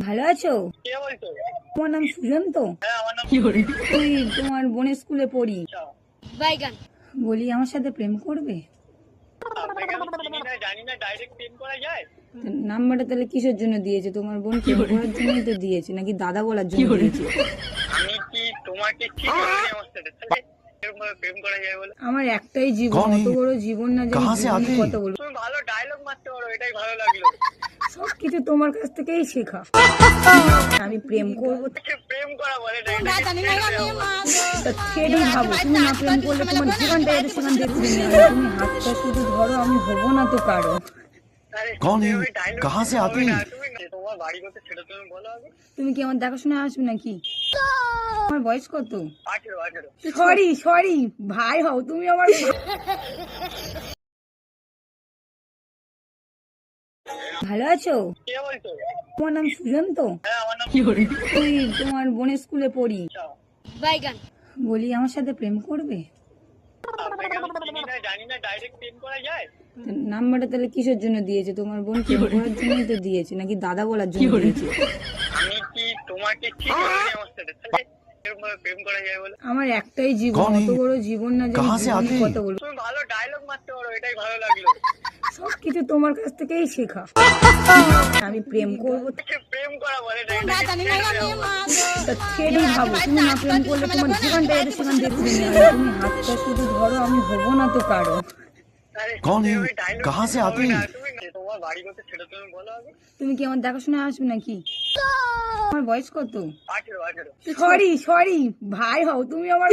ভালো আছো? কে বলছো? তোমার নাম সুজন তো? হ্যাঁ, আমার নাম। ওই তোমার বোনের স্কুলে পড়ি। বাইগান। বলি আমার সাথে প্রেম করবে? আপনাকে আমি চিনি না, জানি না, ডাইরেক্ট প্রেম করা যায়? তো নাম্বারটা তাহলে কিসের জন্য দিয়েছে? তোমার বোন প্রেম করার জন্যই তো দিয়েছে, নাকি দাদা বলার জন্য দিয়েছে? আমি কি তোমাকে ঠিক করিনি আমার সাথে? তাহলে এরকম ভাবে প্রেম করা যায় বলে? আমার একটাই জীবন, অত বড় জীবন না যে আমি জীবনে কথা বলবো। তুমি ভালো ডায়লগ মারতে পারো, এটাই ভালো লাগলো। সবকিছু তোমার কাছ থেকেই শেখা। আমি প্রেম করবো প্রেম করা বলে না, না এটাকে জানি না ছেড়ে আমি দেওয়া বলে। তা ছেড়েই ভাবো, তুমি না প্রেম করলে তোমার জীবনটা এর সেখান দিয়ে ঘুরে নেবে। তুমি হাতটা শুধু ধরো, আমি হবো না তো কারো। আরে, कौन है? তুমি dialogue कहाँ से आते হবে না, हैं? তুমি তোমার বাড়ি কোথায় সেটা তুমি বলো আগে। তুমি কি আমার দেখাশোনা আসবে নাকি? আমার বয়স কত? 18 সরি সরি, ভাই হও তুমি আমার। ভালো আছো? কে বলছো? তোমার নাম সুজন তো? হ্যাঁ, আমার নাম। ওই তোমার বোনের স্কুলে পড়ি। বাইগান। বলি আমার সাথে প্রেম করবে? আপনাকে আমি চিনি না, জানি না, ডাইরেক্ট প্রেম করা যায়? তো নাম্বারটা তাহলে কিসের জন্য দিয়েছে? তোমার বোন প্রেম করার জন্যই তো দিয়েছে, নাকি দাদা বলার জন্য দিয়েছে? আমি কি তোমাকে ঠিক করিনি আমার সাথে? তাহলে এরকম ভাবে প্রেম করা যায় বলে? আমার একটাই জীবন, कौन है? অত বড় জীবন না যে আমি कहाँ से জীবনে आते हैं? কথা বলবো। তুমি ভালো ডায়লগ মারতে পারো, এটাই ভালো লাগলো। সবকিছু তোমার কাছ থেকেই শেখা। আমি প্রেম করবো প্রেম করা বলে না, না এটাকে জানি না ছেড়ে আমি দেওয়া বলে। তা ছেড়েই ভাবো, তুমি না প্রেম করলে তোমার জীবনটা এর সেখান দিয়ে ঘুরে নেবে। তুমি হাতটা শুধু ধরো, আমি হবো না তো কারো। আরে, कौन है? তুমি dialogue कहाँ से आते হবে না, हैं? তুমি তোমার বাড়ি কোথায় সেটা তুমি বলো আগে। তুমি কি আমার দেখাশোনা আসবে নাকি? আমার বয়স কত? 18 সরি সরি, ভাই হও তুমি আমার।